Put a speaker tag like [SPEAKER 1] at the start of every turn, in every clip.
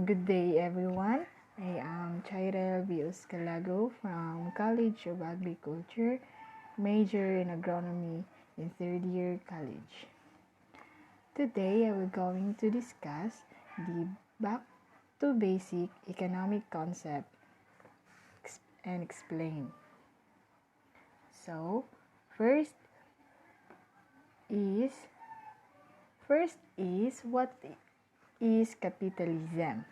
[SPEAKER 1] Good day, everyone. I am CALAGO V CALAGO from College of Agriculture, major in agronomy in third year college. Today, I will going to discuss the back to basic economic concept and explain. So, first is what is capitalism.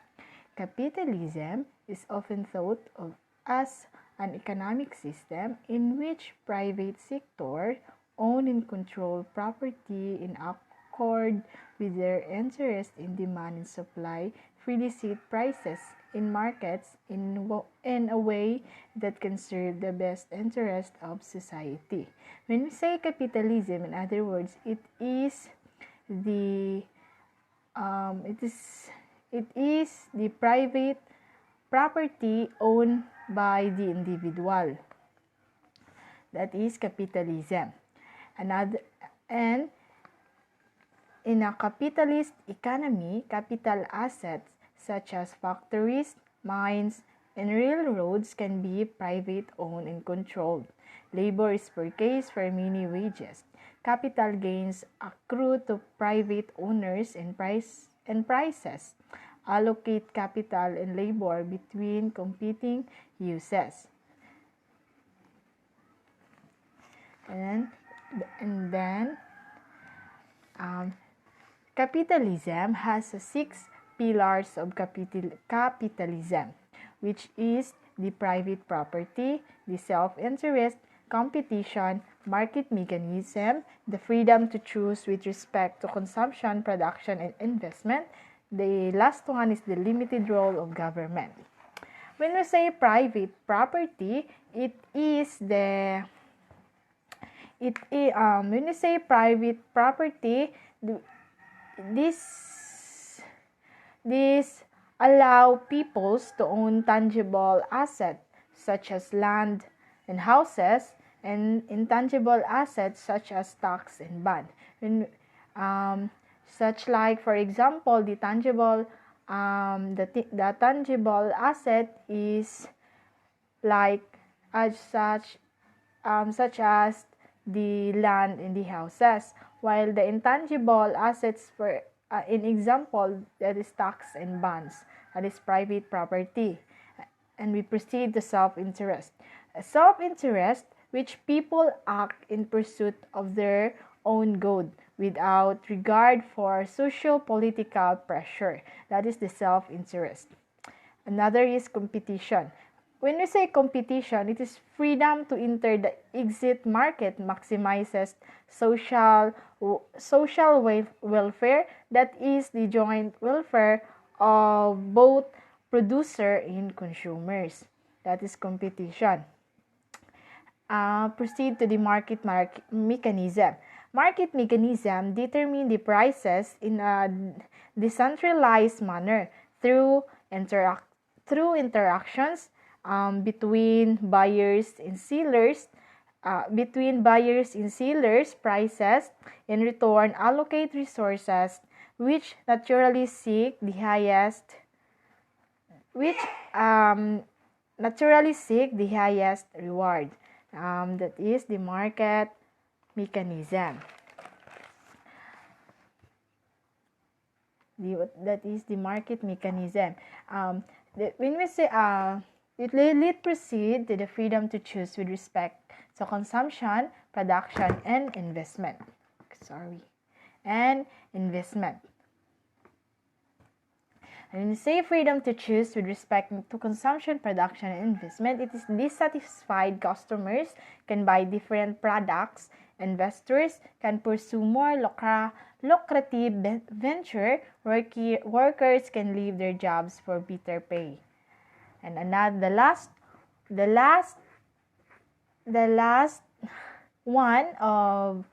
[SPEAKER 1] Capitalism is often thought of as an economic system in which private sector own and control property in accord with their interest in demand and supply, freely set prices in markets in a way that can serve the best interest of society. When we say capitalism, in other words, it is the private property owned by the individual. That is capitalism. And in a capitalist economy, capital assets such as factories, mines, and railroads can be private owned and controlled. Labor is purchased for many wages. Capital gains accrue to private owners and prices allocate capital and labor between competing uses. And then capitalism has 6 pillars of capitalism, which is the private property, the self-interest, competition, market mechanism, the freedom to choose with respect to consumption, production, and investment. The last one is the limited role of government. When we say private property, when we say private property, this allow peoples to own tangible assets such as land and houses, and intangible assets such as stocks and bonds. Such like, for example, the tangible asset is like such as the land and the houses, while the intangible assets, for in example, that is stocks and bonds, that is private property. And we proceed to self-interest. Self-interest, which people act in pursuit of their own good without regard for socio-political pressure. That is the self-interest. Another is competition. When we say competition, it is freedom to enter the exit market maximizes social welfare, that is the joint welfare of both producer and consumers. That is competition. Proceed to the market mechanism. Market mechanism determine the prices in a decentralized manner through interactions between buyers and sellers. Prices in return allocate resources which naturally seek the highest reward. That is the market mechanism. When we say it proceed to the freedom to choose with respect to consumption, production, and investment. And when we say freedom to choose with respect to consumption, production, and investment, it is dissatisfied customers can buy different products. Investors can pursue more lucrative venture. Workers can leave their jobs for better pay. And the last one of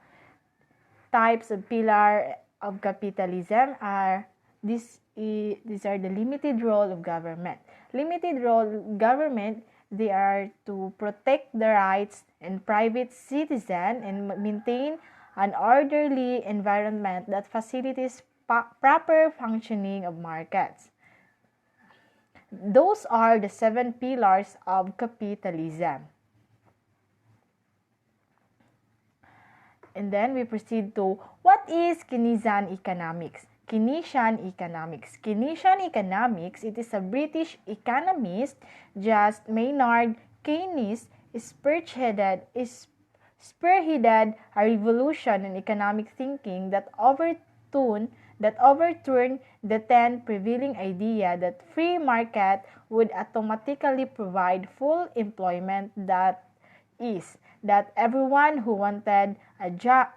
[SPEAKER 1] types of pillar of capitalism are these are the limited role of government. Limited role of government, they are to protect the rights and private citizen and maintain an orderly environment that facilitates proper functioning of markets. Those are the 7 pillars of capitalism. And then we proceed to what is Keynesian economics? Keynesian economics. Keynesian economics, it is a British economist, just Maynard Keynes, spearheaded a revolution in economic thinking that overturned the then prevailing idea that free market would automatically provide full employment, that is, that everyone who wanted a job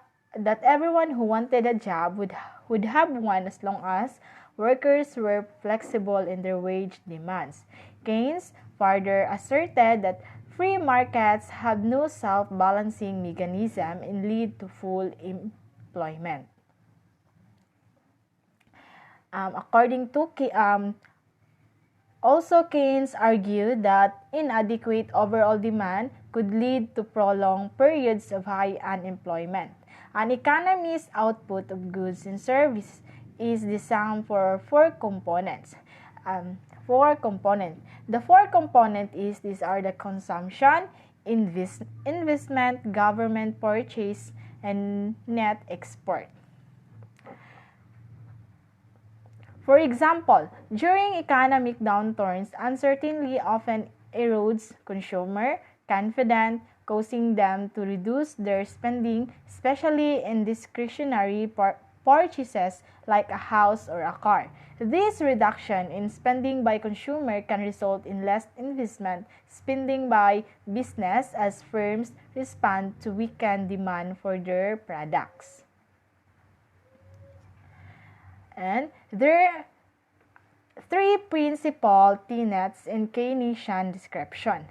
[SPEAKER 1] would have one as long as workers were flexible in their wage demands. Keynes further asserted that free markets have no self-balancing mechanism and lead to full employment. Also, Keynes argued that inadequate overall demand could lead to prolonged periods of high unemployment. An economy's output of goods and services is the sum for four components. The four components these are the consumption, investment, government purchase, and net export. For example, during economic downturns, uncertainty often erodes consumer confidence, causing them to reduce their spending, especially in discretionary purchases like a house or a car. This reduction in spending by consumer can result in less investment spending by business as firms respond to weakened demand for their products. And there are three principal tenets in Keynesian description.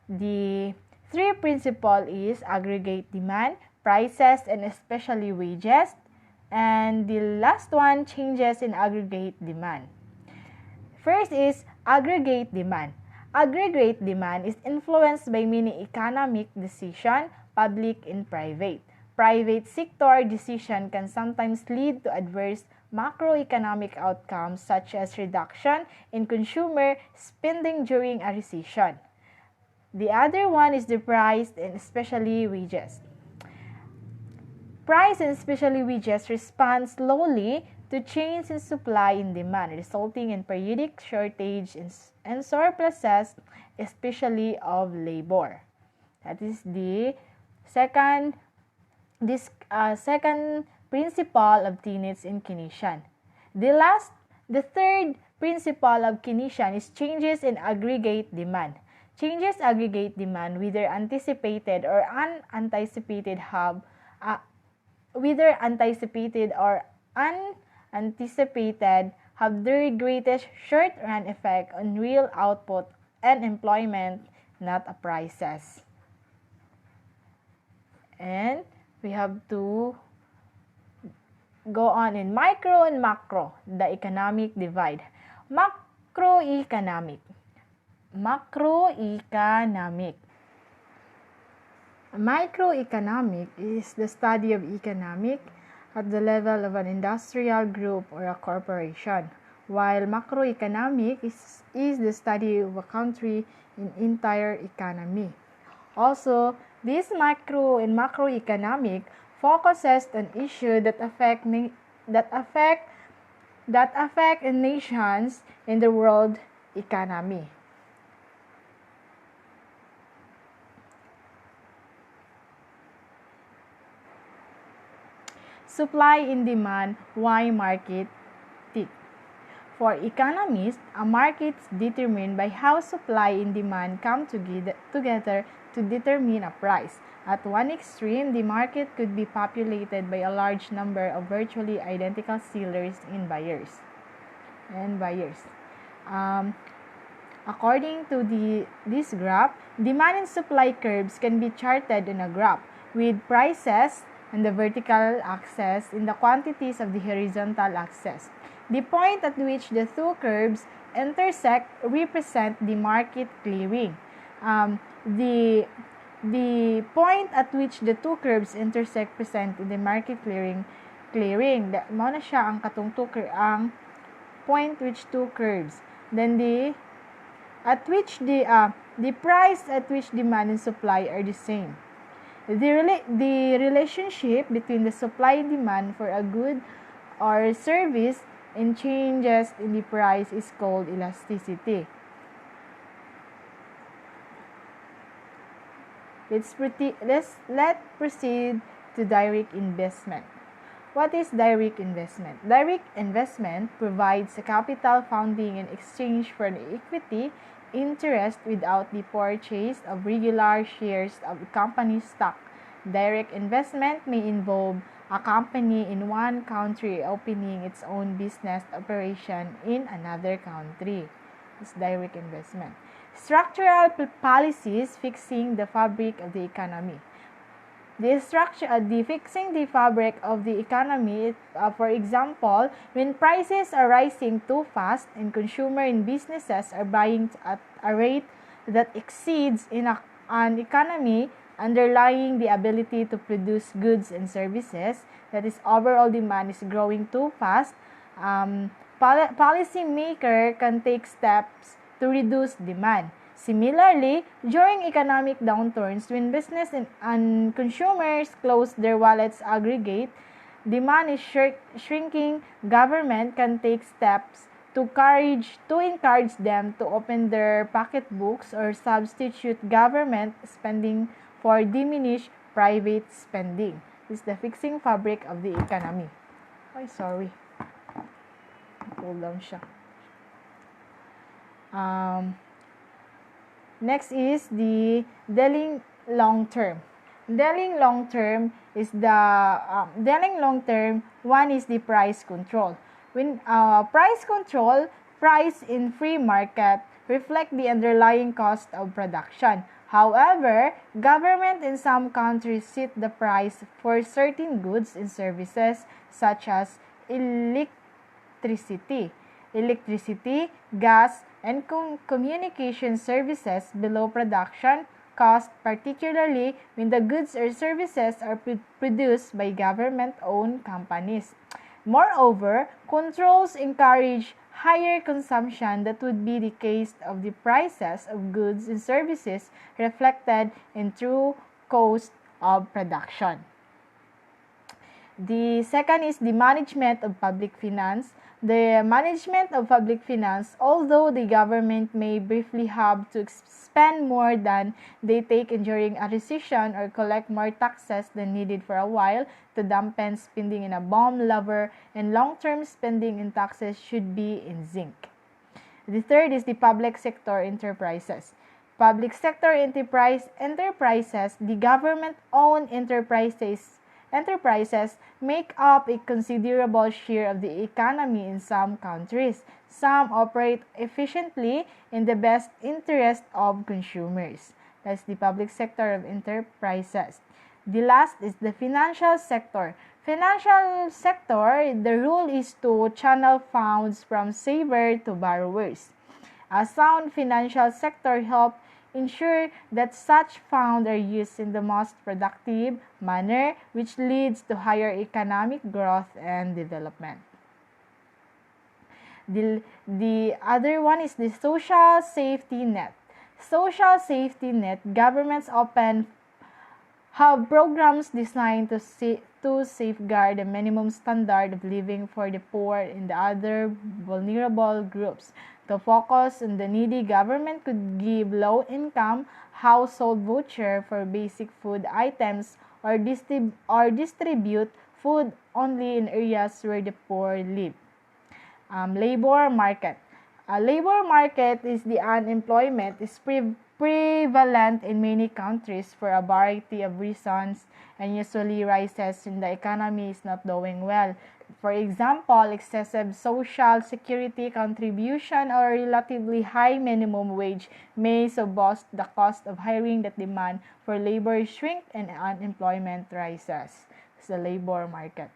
[SPEAKER 1] The three principal is aggregate demand, prices, and especially wages. And the last one, changes in aggregate demand. First is aggregate demand. Aggregate demand is influenced by many economic decisions, public and private. Private sector decision can sometimes lead to adverse macroeconomic outcomes such as reduction in consumer spending during a recession. The other one is the price and especially wages. Price and especially wages respond slowly to change in supply and demand, resulting in periodic shortage and surpluses, especially of labor. That is the second principle of tenets in Keynesian. The third principle of Keynesian is changes in aggregate demand. Changes aggregate demand, whether anticipated or unanticipated, have their greatest short-run effect on real output and employment, not prices. And we have to go on in micro and macro, the economic divide. Macroeconomic. Microeconomic is the study of economic at the level of an industrial group or a corporation, while macroeconomic is the study of a country in entire economy. Also, this micro and macroeconomic focuses on issues that affect nations in the world economy. Supply and demand, why market tick? For economists, a market is determined by how supply and demand come together to determine a price. At one extreme, the market could be populated by a large number of virtually identical sellers and buyers. According to this graph, demand and supply curves can be charted on a graph with prices on the vertical axis and the quantities of the horizontal axis. The point at which the two curves intersect represent the market clearing. The point at which the two curves intersect present the market clearing. Mo na siya ang katong ang point which two curves. then the price at which demand and supply are the same. The relationship between the supply and demand for a good or service and changes in the price is called elasticity. Let's proceed to direct investment. What is direct investment? Direct investment provides a capital funding in exchange for an equity interest without the purchase of regular shares of a company's stock. Direct investment may involve a company in one country opening its own business operation in another country. It's direct investment. Structural policies fixing the fabric of the economy. The fixing the fabric of the economy, for example, when prices are rising too fast and consumer and businesses are buying at a rate that exceeds in an economy underlying the ability to produce goods and services, that is, overall demand is growing too fast, policymaker can take steps to reduce demand. Similarly, during economic downturns, when business and consumers close their wallets aggregate, demand is shrinking, government can take steps to encourage them to open their pocketbooks or substitute government spending for diminished private spending. This is the fixing fabric of the economy. Pull down siya. Next is the dealing long term. Dealing long term is one is the price control. When price in free market reflect the underlying cost of production. However, government in some countries set the price for certain goods and services such as electricity, gas, and communication services below production cost, particularly when the goods or services are produced by government-owned companies. Moreover, controls encourage higher consumption that would be the case of the prices of goods and services reflected in true cost of production. The second is the management of public finance. The management of public finance, although the government may briefly have to spend more than they take in during a recession or collect more taxes than needed for a while to dampen spending in a bomb lever, and long-term spending in taxes should be in sync. The third is the public sector enterprises. Public sector enterprises, the government-owned enterprises make up a considerable share of the economy in some countries. Some operate efficiently in the best interest of consumers. That's the public sector of enterprises. The last is the financial sector. Financial sector, the rule is to channel funds from savers to borrowers. A sound financial sector helps ensure that such funds are used in the most productive manner, which leads to higher economic growth and development. The other one is the social safety net. Social safety net, governments often have programs designed to safeguard the minimum standard of living for the poor and the other vulnerable groups. To focus on the needy, government could give low-income household voucher for basic food items or distribute food only in areas where the poor live. Labor market. Labor market is the unemployment is prevalent in many countries for a variety of reasons and usually rises when the economy is not doing well. For example, excessive social security contribution or relatively high minimum wage may boost the cost of hiring, that demand for labor shrink and unemployment rises. It's the labor market.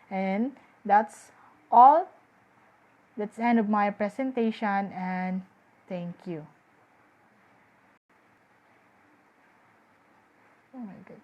[SPEAKER 1] And that's all. That's the end of my presentation, and thank you. Oh my God.